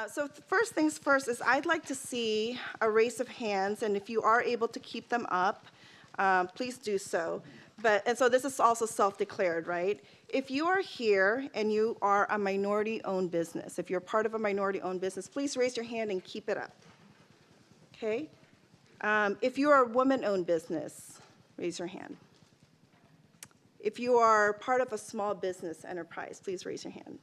So first things first is I'd like to see a raise of hands, and if you are able to keep them up, please do so. And so this is also self-declared, right? If you are here and you are a minority-owned business, if you're part of a minority-owned business, please raise your hand and keep it up, okay? If you are a woman-owned business, raise your hand. If you are part of a small business enterprise, please raise your hand,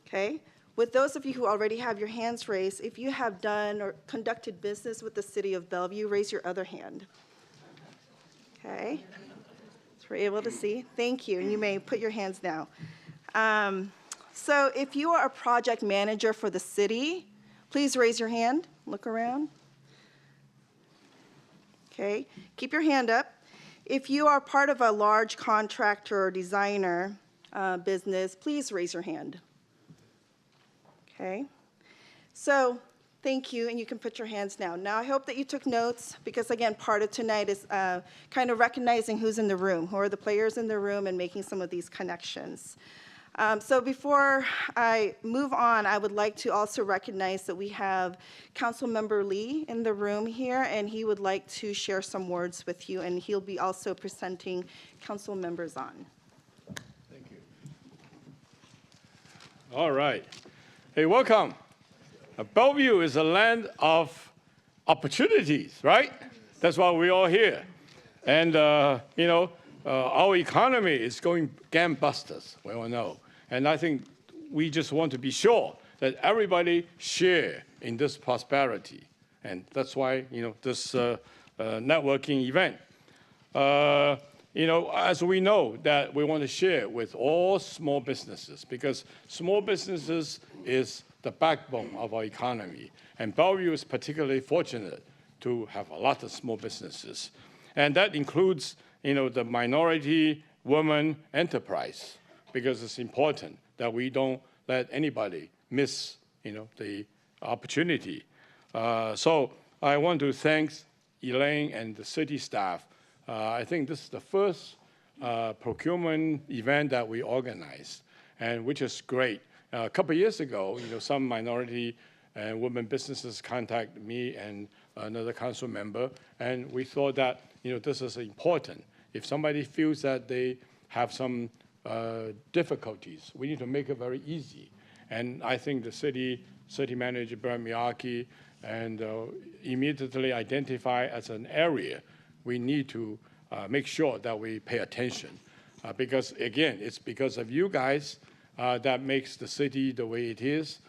okay? With those of you who already have your hands raised, if you have done or conducted business with the city of Bellevue, raise your other hand. Okay, so we're able to see. Thank you, and you may put your hands down. So if you are a project manager for the city, please raise your hand, look around. Okay, keep your hand up. If you are part of a large contractor or designer business, please raise your hand. Okay, so thank you, and you can put your hands down. Now, I hope that you took notes, because again, part of tonight is kind of recognizing who's in the room, who are the players in the room, and making some of these connections. So before I move on, I would like to also recognize that we have Councilmember Lee in the room here, and he would like to share some words with you, and he'll be also presenting council members on. Thank you. All right. Hey, welcome. Bellevue is a land of opportunities, right? That's why we're all here. And, our economy is going gangbusters, we all know. And I think we just want to be sure that everybody share in this prosperity. And that's why, this networking event. As we know that we want to share with all small businesses, because small businesses is the backbone of our economy. And Bellevue is particularly fortunate to have a lot of small businesses. And that includes, the minority woman enterprise, because it's important that we don't let anybody miss, the opportunity. So I want to thank Elaine and the city staff. I think this is the first procurement event that we organized, and which is great. A couple of years ago, some minority and women businesses contacted me and another council member, and we thought that this is important. If somebody feels that they have some difficulties, we need to make it very easy. And I think the city manager, Brad Miyake, and immediately identify as an area we need to make sure that we pay attention. Because again, it's because of you guys that makes the city the way it is,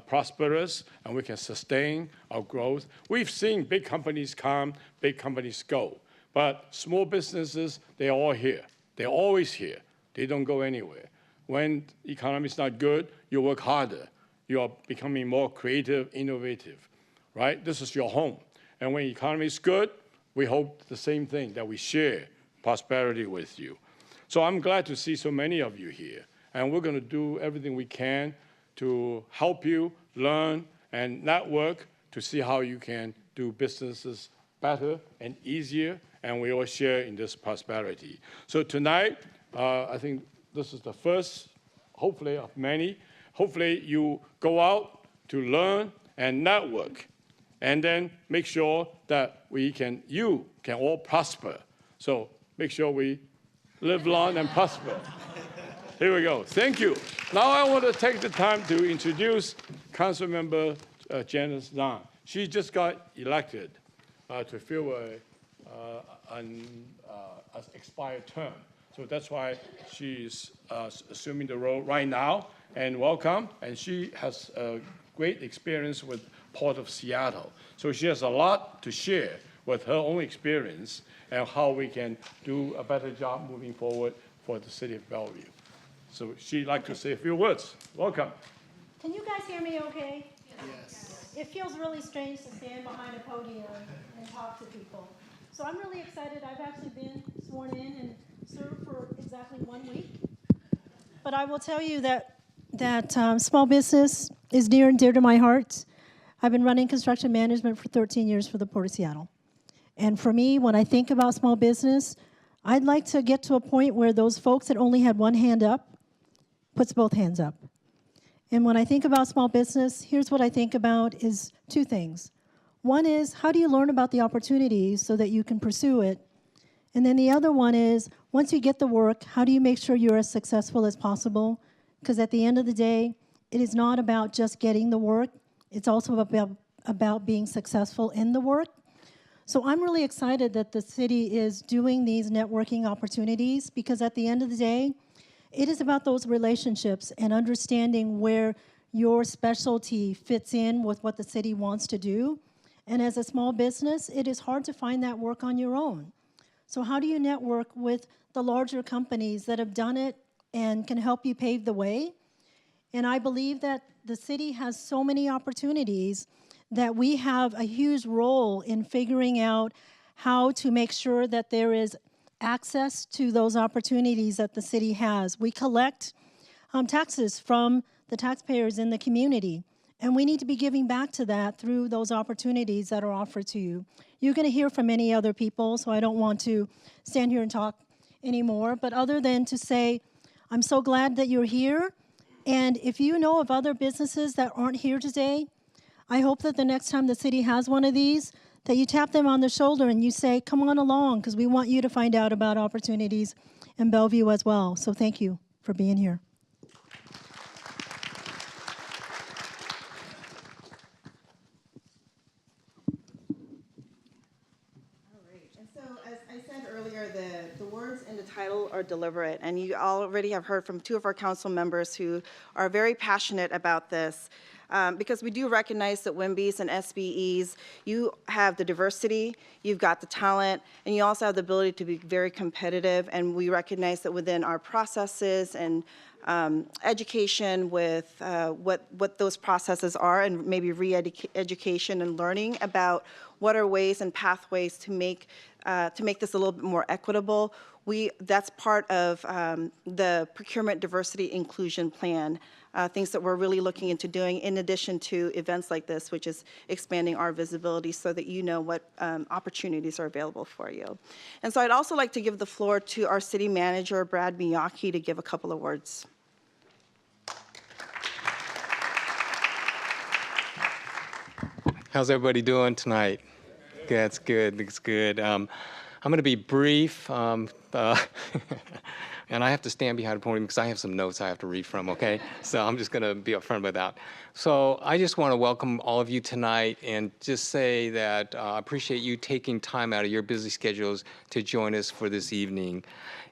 prosperous, and we can sustain our growth. We've seen big companies come, big companies go. But small businesses, they're all here. They're always here. They don't go anywhere. When the economy is not good, you work harder. You are becoming more creative, innovative, right? This is your home. And when the economy is good, we hope the same thing, that we share prosperity with you. So I'm glad to see so many of you here. And we're going to do everything we can to help you learn and network to see how you can do businesses better and easier, and we all share in this prosperity. So tonight, I think this is the first, hopefully, of many. Hopefully you go out to learn and network, and then make sure that you can all prosper. So make sure we live long and prosper. Here we go. Thank you. Now I want to take the time to introduce Councilmember Janice Zhang. She just got elected to fill an expired term. So that's why she's assuming the role right now. And welcome. And she has great experience with Port of Seattle. So she has a lot to share with her own experience and how we can do a better job moving forward for the city of Bellevue. So she'd like to say a few words. Welcome. Can you guys hear me okay? Yes. It feels really strange to stand behind a podium and talk to people. So I'm really excited. I've actually been sworn in and served for exactly 1 week. But I will tell you that small business is near and dear to my heart. I've been running construction management for 13 years for the Port of Seattle. And for me, when I think about small business, I'd like to get to a point where those folks that only had one hand up puts both hands up. And when I think about small business, here's what I think about is two things. One is, how do you learn about the opportunities so that you can pursue it? And then the other one is, once you get the work, how do you make sure you're as successful as possible? Because at the end of the day, it is not about just getting the work. It's also about being successful in the work. So I'm really excited that the city is doing these networking opportunities, because at the end of the day, it is about those relationships and understanding where your specialty fits in with what the city wants to do. And as a small business, it is hard to find that work on your own. So how do you network with the larger companies that have done it and can help you pave the way? And I believe that the city has so many opportunities that we have a huge role in figuring out how to make sure that there is access to those opportunities that the city has. We collect taxes from the taxpayers in the community, and we need to be giving back to that through those opportunities that are offered to you. You're going to hear from many other people, so I don't want to stand here and talk anymore, but other than to say, I'm so glad that you're here, and if you know of other businesses that aren't here today, I hope that the next time the city has one of these, that you tap them on the shoulder and you say, come on along, because we want you to find out about opportunities in Bellevue as well. So thank you for being here. And so, as I said earlier, the words in the title are deliberate, and you already have heard from two of our council members who are very passionate about this. Because we do recognize that WMBs and SBEs, you have the diversity, you've got the talent, and you also have the ability to be very competitive, and we recognize that within our processes and education with what those processes are, and maybe re-education and learning about what are ways and pathways to make this a little bit more equitable. That's part of the Procurement Diversity Inclusion Plan, things that we're really looking into doing in addition to events like this, which is expanding our visibility so that you know what opportunities are available for you. And so I'd also like to give the floor to our city manager, Brad Miyake, to give a couple of words. How's everybody doing tonight? That's good. That's good. I'm going to be brief, and I have to stand behind the podium because I have some notes I have to read from, okay? So I'm just going to be upfront with that. So I just want to welcome all of you tonight and just say that I appreciate you taking time out of your busy schedules to join us for this evening.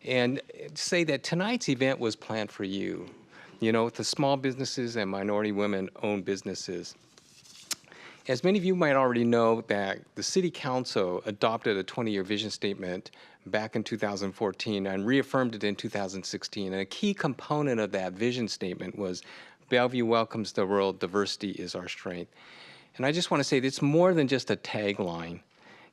And say that tonight's event was planned for you, you know, the small businesses and minority women-owned businesses. As many of you might already know, that the City Council adopted a 20-year vision statement back in 2014 and reaffirmed it in 2016. And a key component of that vision statement was Bellevue welcomes the world, diversity is our strength. And I just want to say it's more than just a tagline.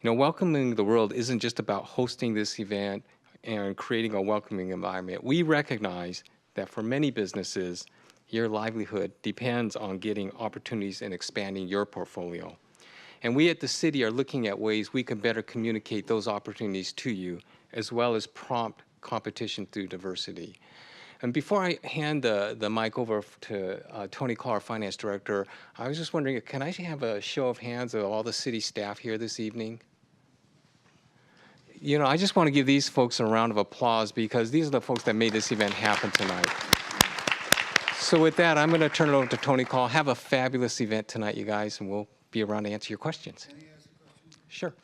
You know, welcoming the world isn't just about hosting this event and creating a welcoming environment. We recognize that for many businesses, your livelihood depends on getting opportunities and expanding your portfolio. And we at the city are looking at ways we can better communicate those opportunities to you, as well as prompt competition through diversity. And before I hand the mic over to Tony Call, our finance director, I was just wondering, can I have a show of hands of all the city staff here this evening? You know, I just want to give these folks a round of applause because these are the folks that made this event happen tonight. So with that, I'm going to turn it over to Tony Call. Have a fabulous event tonight, you guys, and we'll be around to answer your questions. Can I ask a question? Sure.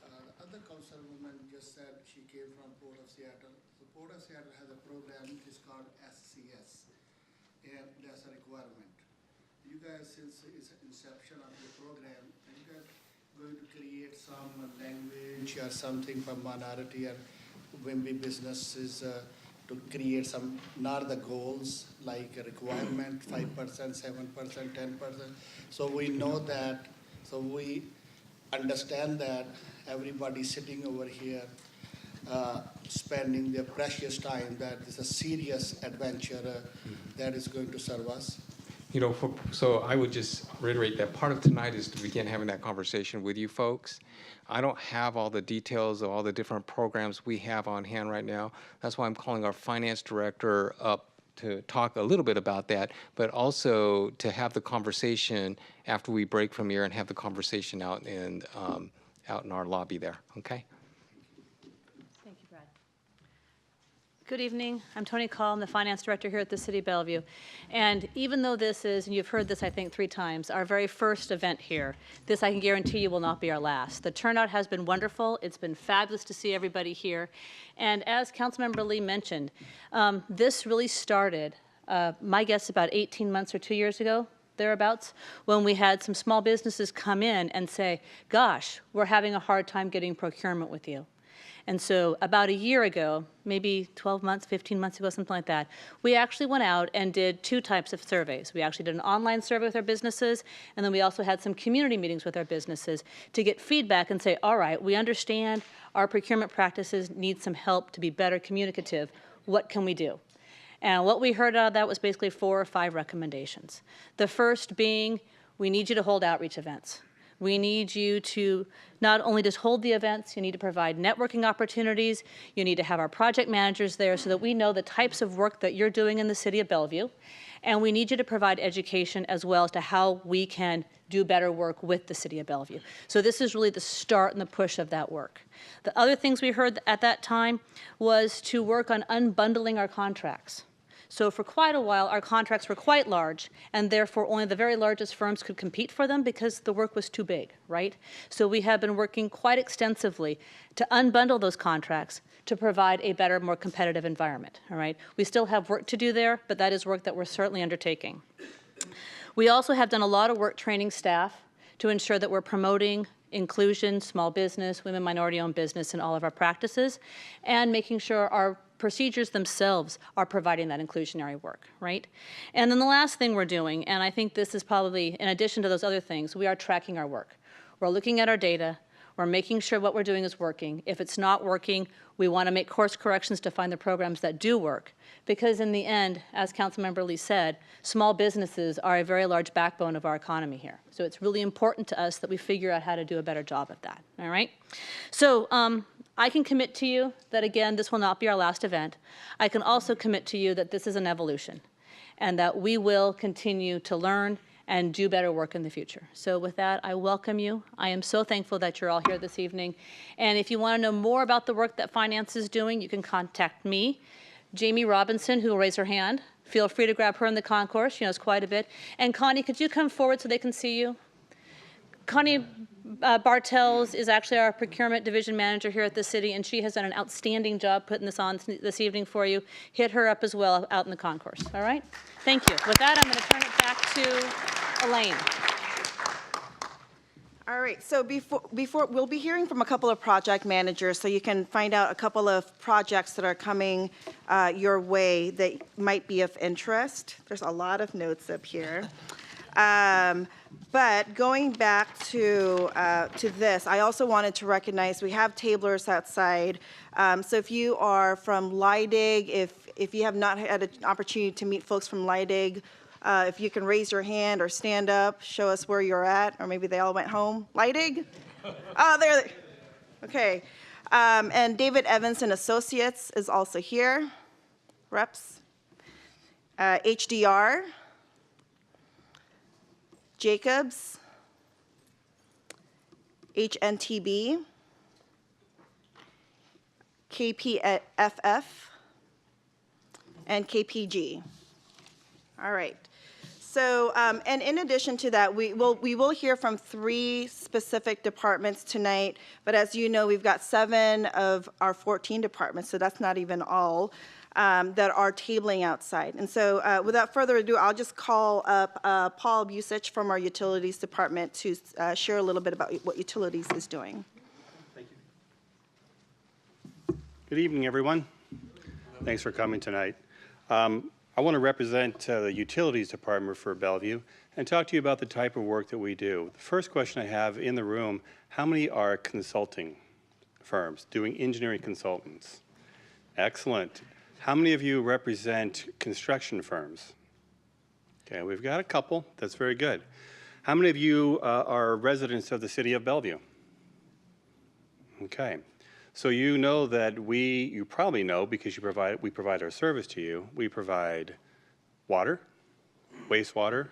The other councilwoman just said she came from Port of Seattle. So Port of Seattle has a program which is called SCS, and that's a requirement. You guys, since its inception of the program, are you guys going to create some language or something for minority or women businesses to create some, not the goals, like a requirement, 5%, 7%, 10%. So we know that, so we understand that everybody sitting over here spending their precious time, that is a serious adventure that is going to serve us. You know, so I would just reiterate that part of tonight is to begin having that conversation with you folks. I don't have all the details of all the different programs we have on hand right now. That's why I'm calling our finance director up talk a little bit about that, but also to have the conversation after we break from here and have the conversation out in our lobby there. Okay. Thank you, Brad. Good evening. I'm Tony Call. I'm the Finance Director here at the City of Bellevue. And even though this is, and you've heard this I think 3 times, our very first event here, this I can guarantee you will not be our last. The turnout has been wonderful. It's been fabulous to see everybody here. And as Councilmember Lee mentioned, this really started, my guess, about 18 months or 2 years ago, thereabouts, when we had some small businesses come in and say, gosh, we're having a hard time getting procurement with you. And so about a year ago, maybe 12 months, 15 months ago, something like that, we actually went out and did 2 types of surveys. We actually did an online survey with our businesses, and then we also had some community meetings with our businesses to get feedback and say, all right, we understand our procurement practices need some help to be better communicative. What can we do? And what we heard out of that was basically 4 or 5 recommendations. The first being, we need you to hold outreach events. We need you to not only just hold the events, you need to provide networking opportunities, you need to have our project managers there so that we know the types of work that you're doing in the city of Bellevue, and we need you to provide education as well as to how we can do better work with the city of Bellevue. So this is really the start and the push of that work. The other things we heard at that time was to work on unbundling our contracts. So for quite a while, our contracts were quite large, and therefore only the very largest firms could compete for them because the work was too big, right? So we have been working quite extensively to unbundle those contracts to provide a better, more competitive environment, all right? We still have work to do there, but that is work that we're certainly undertaking. We also have done a lot of work training staff to ensure that we're promoting inclusion, small business, women, minority-owned business in all of our practices, and making sure our procedures themselves are providing that inclusionary work, right? And then the last thing we're doing, and I think this is probably, in addition to those other things, we are tracking our work. We're looking at our data. We're making sure what we're doing is working. If it's not working, we want to make course corrections to find the programs that do work. Because in the end, as Councilmember Lee said, small businesses are a very large backbone of our economy here. So it's really important to us that we figure out how to do a better job at that, all right? So I can commit to you that, again, this will not be our last event. I can also commit to you that this is an evolution and that we will continue to learn and do better work in the future. So with that, I welcome you. I am so thankful that you're all here this evening. And if you want to know more about the work that finance is doing, you can contact me, Jamie Robinson, who will raise her hand. Feel free to grab her in the concourse. She knows quite a bit. And Connie, could you come forward so they can see you? Connie Bartels is actually our procurement division manager here at the city, and she has done an outstanding job putting this on this evening for you. Hit her up as well out in the concourse, all right? Thank you. With that, I'm going to turn it back to Elaine. All right, so before we'll be hearing from a couple of project managers, so you can find out a couple of projects that are coming your way that might be of interest. There's a lot of notes up here. But going back to this, I also wanted to recognize we have tablers outside. So if you are from Leidig, if you have not had an opportunity to meet folks from Leidig, if you can raise your hand or stand up, show us where you're at, or maybe they all went home. Leidig? Oh, there. Okay. And David Evans and Associates is also here. Reps. HDR. Jacobs. HNTB. KPFF. And KPG. All right. So, and in addition to that, we will hear from 3 specific departments tonight, but as you know, we've got 7 of our 14 departments, so that's not even all, that are tabling outside. And so without further ado, I'll just call up Paul Busich from our Utilities Department to share a little bit about what Utilities is doing. Thank you. Good evening, everyone. Thanks for coming tonight. I want to represent the Utilities Department for Bellevue and talk to you about the type of work that we do. The first question I have in the room, how many are consulting firms, doing engineering consultants? Excellent. How many of you represent construction firms? Okay, we've got a couple. That's very good. How many of you are residents of the city of Bellevue? Okay. So you know that you probably know because we provide our service to you. We provide water, wastewater,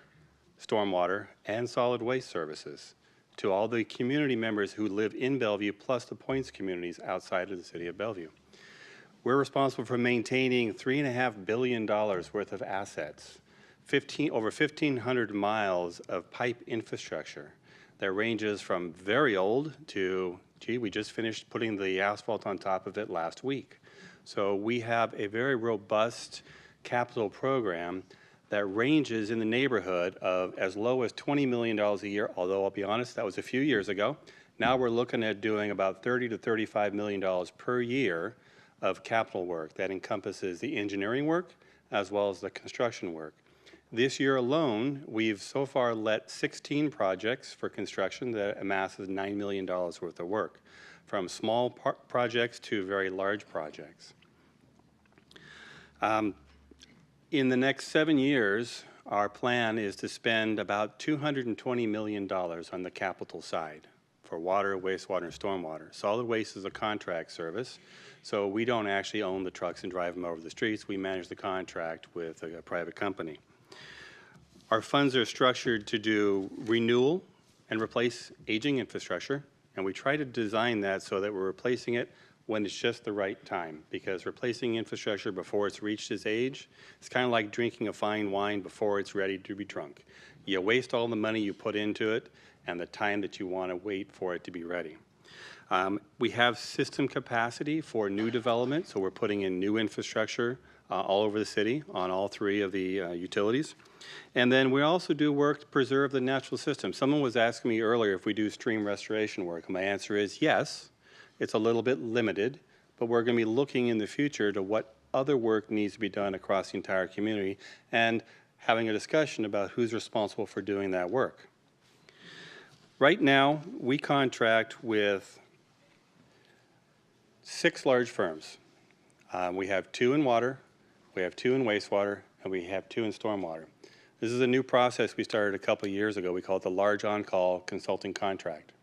stormwater, and solid waste services to all the community members who live in Bellevue, plus the Points communities outside of the city of Bellevue. We're responsible for maintaining $3.5 billion worth of assets, over 1,500 miles of pipe infrastructure that ranges from very old to, gee, we just finished putting the asphalt on top of it last week. So we have a very robust capital program that ranges in the neighborhood of as low as $20 million a year, although I'll be honest, that was a few years ago. Now we're looking at doing about $30 to $35 million per year of capital work that encompasses the engineering work as well as the construction work. This year alone, we've so far let 16 projects for construction that amasses $9 million worth of work, from small projects to very large projects. In the next 7 years, our plan is to spend about $220 million on the capital side for water, wastewater, and stormwater. Solid waste is a contract service, so we don't actually own the trucks and drive them over the streets. We manage the contract with a private company. Our funds are structured to do renewal and replace aging infrastructure, and we try to design that so that we're replacing it when it's just the right time, because replacing infrastructure before it's reached its age, it's kind of like drinking a fine wine before it's ready to be drunk. You waste all the money you put into it and the time that you want to wait for it to be ready. We have system capacity for new development, so we're putting in new infrastructure all over the city on all three of the utilities. And then we also do work to preserve the natural system. Someone was asking me earlier if we do stream restoration work. My answer is yes. It's a little bit limited, but we're going to be looking in the future to what other work needs to be done across the entire community and having a discussion about who's responsible for doing that work. Right now, we contract with 6 large firms. We have 2 in water, we have 2 in wastewater, and we have 2 in stormwater. This is a new process we started a couple of years ago. We call it the Large On-Call Consulting Contract.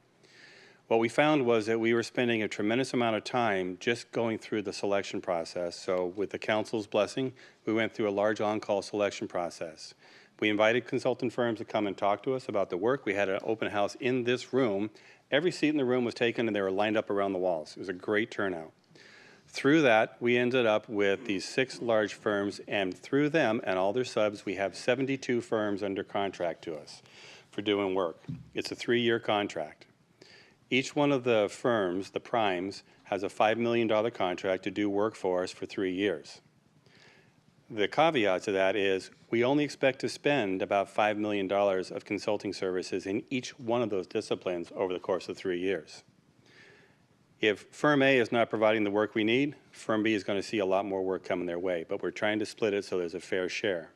What we found was that we were spending a tremendous amount of time just going through the selection process. So with the council's blessing, we went through a large on-call selection process. We invited consultant firms to come and talk to us about the work. We had an open house in this room. Every seat in the room was taken and they were lined up around the walls. It was a great turnout. Through that, we ended up with these 6 large firms, and through them and all their subs, we have 72 firms under contract to us for doing work. It's a 3-year contract. Each one of the firms, the primes, has a $5 million contract to do work for us for 3 years. The caveat to that is we only expect to spend about $5 million of consulting services in each one of those disciplines over the course of 3 years. If firm A is not providing the work we need, firm B is going to see a lot more work coming their way, but we're trying to split it so there's a fair share.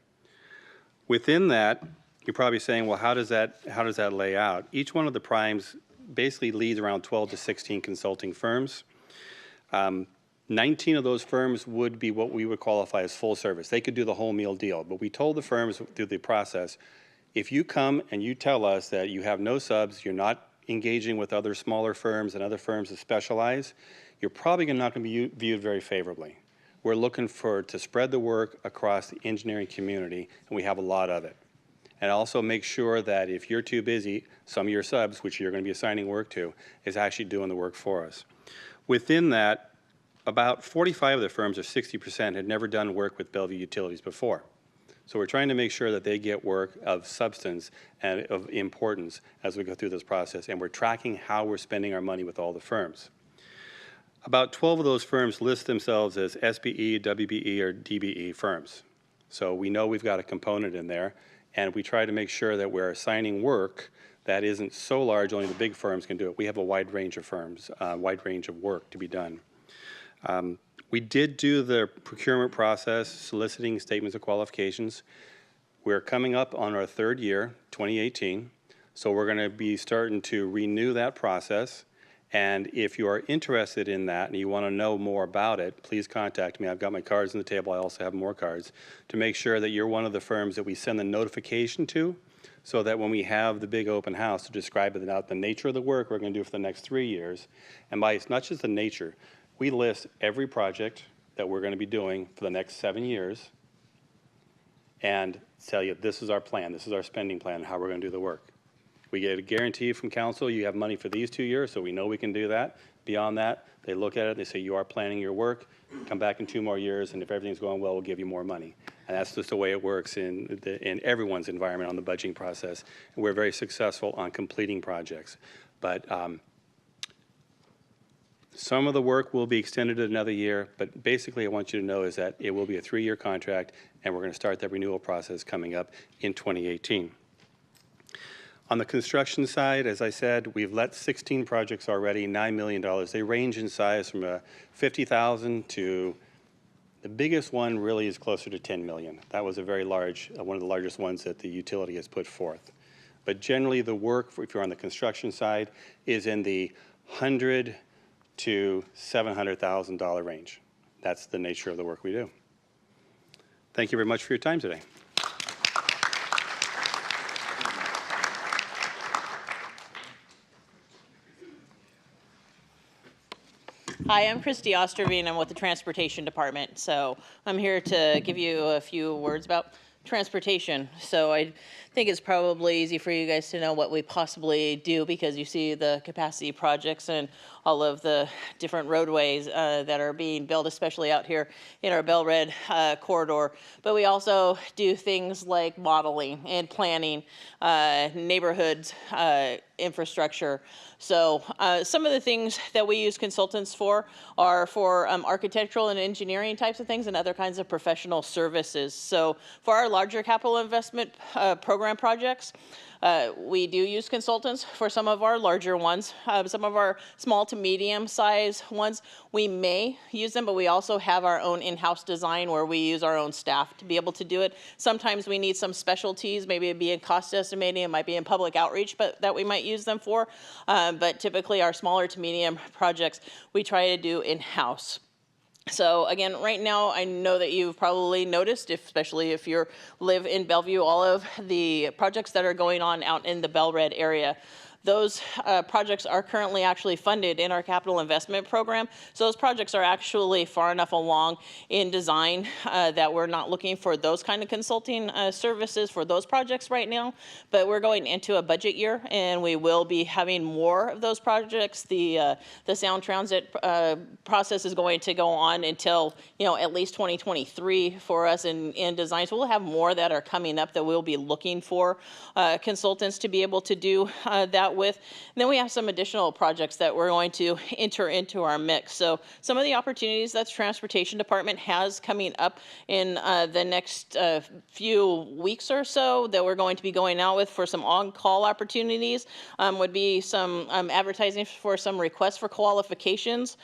Within that, you're probably saying, well, how does that lay out? Each one of the primes basically leads around 12 to 16 consulting firms. 19 of those firms would be what we would qualify as full service. They could do the whole meal deal, but we told the firms through the process, if you come and you tell us that you have no subs, you're not engaging with other smaller firms and other firms that specialize, you're probably not going to be viewed very favorably. We're looking to spread the work across the engineering community, and we have a lot of it. And also make sure that if you're too busy, some of your subs, which you're going to be assigning work to, is actually doing the work for us. Within that, about 45 of the firms, or 60%, had never done work with Bellevue Utilities before. So we're trying to make sure that they get work of substance and of importance as we go through this process, and we're tracking how we're spending our money with all the firms. About 12 of those firms list themselves as SBE, WBE, or DBE firms. So we know we've got a component in there, and we try to make sure that we're assigning work that isn't so large only the big firms can do it. We have a wide range of firms, a wide range of work to be done. We did do the procurement process, soliciting statements of qualifications. We're coming up on our 3rd year, 2018, so we're going to be starting to renew that process. And if you are interested in that and you want to know more about it, please contact me. I've got my cards on the table. I also have more cards to make sure that you're one of the firms that we send the notification to so that when we have the big open house to describe it out the nature of the work we're going to do for the next 3 years, and by it's not just the nature, we list every project that we're going to be doing for the next 7 years and tell you this is our plan, this is our spending plan, and how we're going to do the work. We get a guarantee from council, you have money for these 2 years, so we know we can do that. Beyond that, they look at it, they say you are planning your work, come back in 2 more years, and if everything's going well, we'll give you more money. And that's just the way it works in everyone's environment on the budgeting process. And we're very successful on completing projects. But some of the work will be extended another year, but basically I want you to know is that it will be a 3-year contract, and we're going to start that renewal process coming up in 2018. On the construction side, as I said, we've let 16 projects already, $9 million. They range in size from $50,000 to the biggest one really is closer to $10 million. That was a very large, one of the largest ones that the utility has put forth. But generally the work, if you're on the construction side, is in the $100,000 to $700,000 range. That's the nature of the work we do. Thank you very much for your time today. Hi, I'm Christy Osterveen. I'm with the Transportation Department. So I'm here to give you a few words about transportation. So I think it's probably easy for you guys to know what we possibly do because you see the capacity projects and all of the different roadways that are being built, especially out here in our Bell Red corridor. But we also do things like modeling and planning, neighborhoods, infrastructure. So some of the things that we use consultants for are for architectural and engineering types of things and other kinds of professional services. So for our larger capital investment program projects, we do use consultants for some of our larger ones. Some of our small to medium size ones, we may use them, but we also have our own in-house design where we use our own staff to be able to do it. Sometimes we need some specialties, maybe it'd be in cost estimating, it might be in public outreach, but that we might use them for. But typically our smaller to medium projects, we try to do in-house. So again, right now, I know that you've probably noticed, especially if you live in Bellevue, all of the projects that are going on out in the Bell Red area. Those projects are currently actually funded in our capital investment program. So those projects are actually far enough along in design that we're not looking for those kind of consulting services for those projects right now. But we're going into a budget year and we will be having more of those projects. The sound transit process is going to go on until, at least 2023 for us in design. So we'll have more that are coming up that we'll be looking for consultants to be able to do that with. And then we have some additional projects that we're going to enter into our mix. So some of the opportunities that the Transportation Department has coming up in the next few weeks or so that we're going to be going out with for some on-call opportunities would be some advertising for some requests for qualifications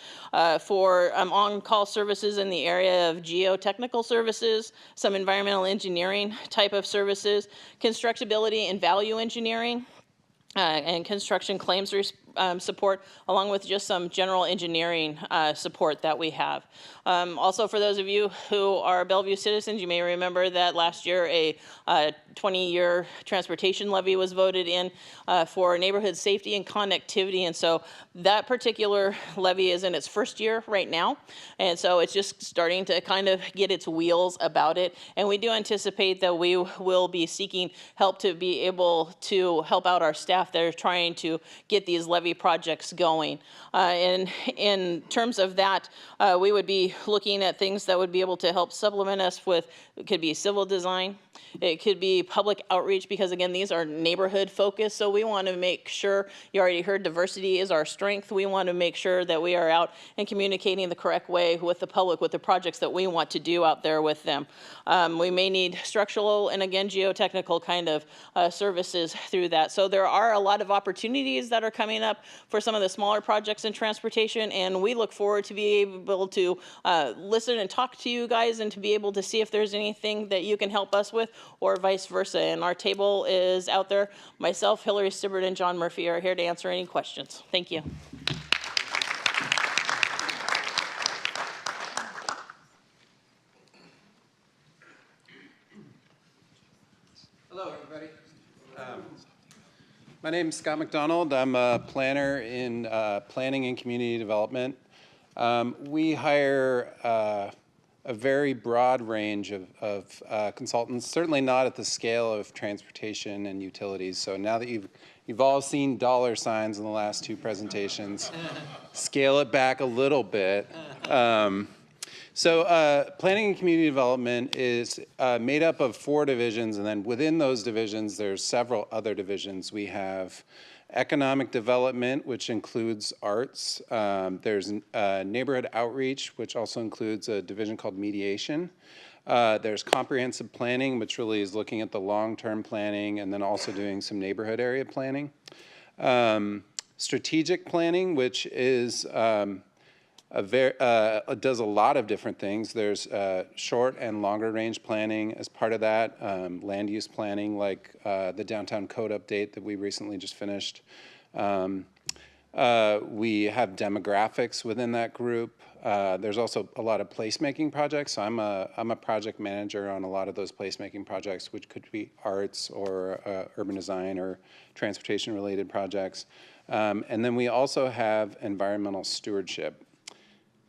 for on-call services in the area of geotechnical services, some environmental engineering type of services, constructability and value engineering, and construction claims support, along with just some general engineering support that we have. Also, for those of you who are Bellevue citizens, you may remember that last year a 20-year transportation levy was voted in for neighborhood safety and connectivity. And so that particular levy is in its first year right now. And so it's just starting to kind of get its wheels about it. And we do anticipate that we will be seeking help to be able to help out our staff that are trying to get these levy projects going. And in terms of that, we would be looking at things that would be able to help supplement us with, it could be civil design, it could be public outreach, because again, these are neighborhood focused, so we want to make sure, you already heard diversity is our strength, we want to make sure that we are out and communicating the correct way with the public, with the projects that we want to do out there with them. We may need structural and again, geotechnical kind of services through that. So there are a lot of opportunities that are coming up for some of the smaller projects in transportation, and we look forward to be able to listen and talk to you guys and to be able to see if there's anything that you can help us with or vice versa. And our table is out there. Myself, Hillary Stibbert, and John Murphy are here to answer any questions. Thank you. Hello, everybody. My name's Scott McDonald. I'm a planner in planning and community development. We hire a very broad range of consultants, certainly not at the scale of transportation and utilities. So now that you've all seen dollar signs in the last two presentations, scale it back a little bit. Planning and community development is made up of 4 divisions, and then within those divisions, there's several other divisions. We have economic development, which includes arts. There's neighborhood outreach, which also includes a division called mediation. There's comprehensive planning, which really is looking at the long-term planning and then also doing some neighborhood area planning. Strategic planning, which is does a lot of different things. There's short and longer range planning as part of that, land use planning like the downtown code update that we recently just finished. We have demographics within that group. There's also a lot of placemaking projects. So I'm a project manager on a lot of those placemaking projects, which could be arts or urban design or transportation related projects. And then we also have environmental stewardship.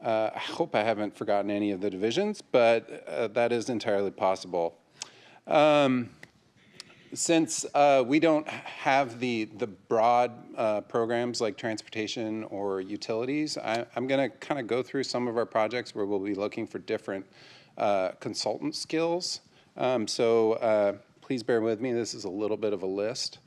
I hope I haven't forgotten any of the divisions, but that is entirely possible. Since we don't have the broad programs like transportation or utilities, I'm going to kind of go through some of our projects where we'll be looking for different consultant skills. Please bear with me. This is a little bit of a list.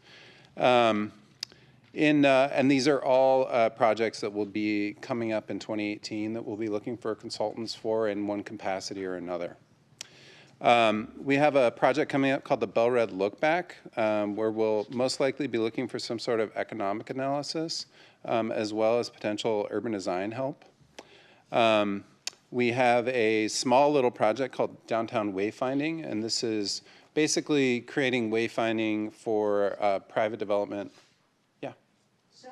And these are all projects that will be coming up in 2018 that we'll be looking for consultants for in one capacity or another. We have a project coming up called the Bell-Red Look Back, where we'll most likely be looking for some sort of economic analysis, as well as potential urban design help. We have a small little project called Downtown Wayfinding, and this is basically creating wayfinding for private development. So,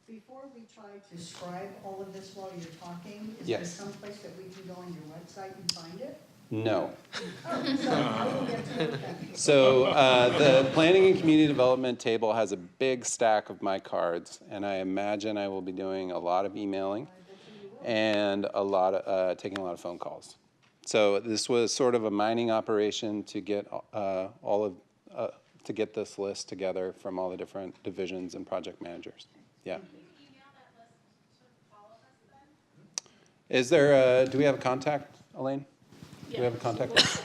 before we try to describe all of this while you're talking, is Yes. there some place that we can go on your website and find it? No. Oh, so I will get to it then. So the planning and community development table has a big stack of my cards, and I imagine I will be doing a lot of emailing and a lot of taking a lot of phone calls. So this was sort of a mining operation to get to get this list together from all the different divisions and project managers. Yeah. Is there do we have a contact, Elaine? Do we have a contact?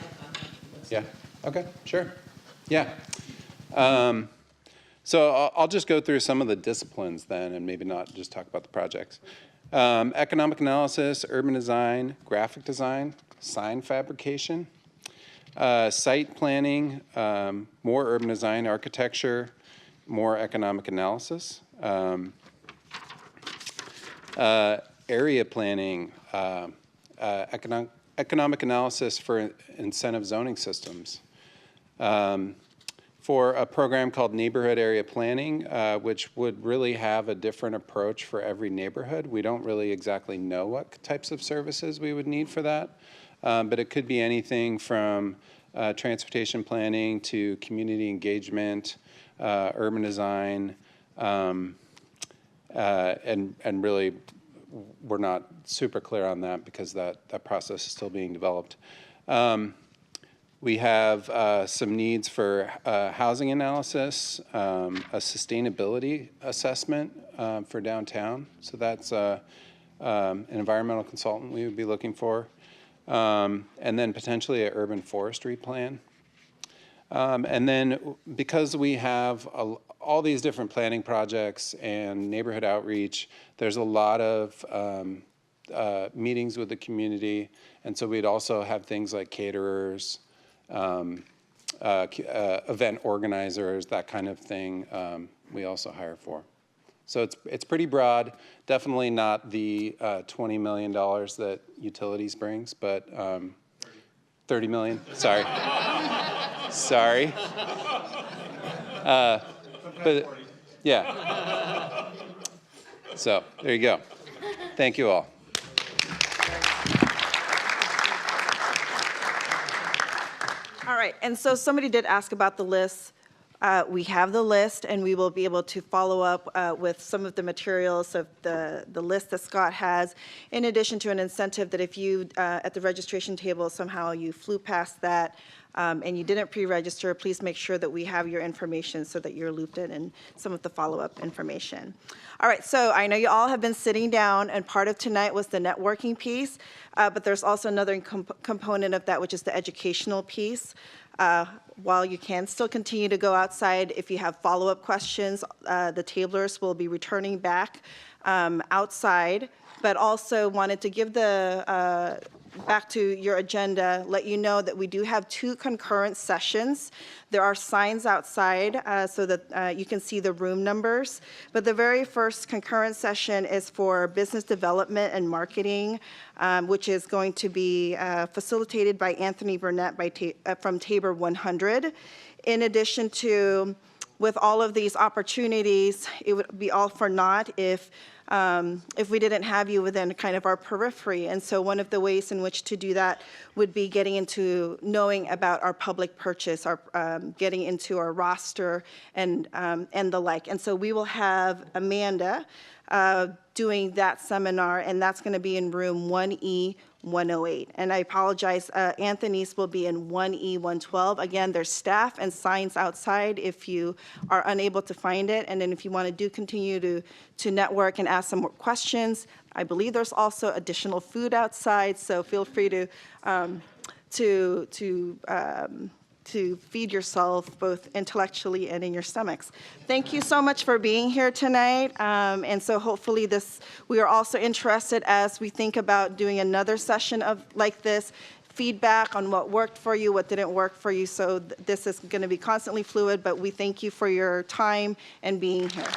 Yeah. Okay. Sure. Yeah. So I'll just go through some of the disciplines then, and maybe not just talk about the projects. Economic analysis, urban design, graphic design, sign fabrication, site planning, more urban design, architecture, more economic analysis, area planning, economic analysis for incentive zoning systems. For a program called Neighborhood Area Planning, which would really have a different approach for every neighborhood. We don't really exactly know what types of services we would need for that, but it could be anything from transportation planning to community engagement, urban design, and really we're not super clear on that because that process is still being developed. We have some needs for housing analysis, a sustainability assessment for downtown. So that's an environmental consultant we would be looking for. And then potentially an urban forestry plan. And then because we have all these different planning projects and neighborhood outreach, there's a lot of meetings with the community. And so we'd also have things like caterers, event organizers, that kind of thing we also hire for. So it's pretty broad, definitely not the $20 million that utilities brings, but 30 million, sorry. Sorry. But yeah. So there you go. Thank you all. All right, and so somebody did ask about the list. We have the list, and we will be able to follow up with some of the materials of the list that Scott has, in addition to an incentive that if you, at the registration table, somehow you flew past that and you didn't pre-register, please make sure that we have your information so that you're looped in some of the follow-up information. All right, so I know you all have been sitting down, and part of tonight was the networking piece, but there's also another component of that, which is the educational piece. While you can still continue to go outside, if you have follow-up questions, the tablers will be returning back outside, but also wanted to give the, back to your agenda, let you know that we do have 2 concurrent sessions. There are signs outside so that you can see the room numbers, but the very first concurrent session is for business development and marketing, which is going to be facilitated by Anthony Burnett from Tabor 100. In addition to, with all of these opportunities, it would be all for naught if we didn't have you within kind of our periphery. And so one of the ways in which to do that would be getting into knowing about our public purchase, our getting into our roster and the like. And so we will have Amanda doing that seminar, and that's going to be in room 1E108. And I apologize, Anthony's will be in 1E112. Again, there's staff and signs outside if you are unable to find it. And then if you want to continue to network and ask some more questions, I believe there's also additional food outside, so feel free to feed yourself both intellectually and in your stomachs. Thank you so much for being here tonight. And so hopefully we are also interested as we think about doing another session like this, feedback on what worked for you, what didn't work for you. So this is going to be constantly fluid, but we thank you for your time and being here.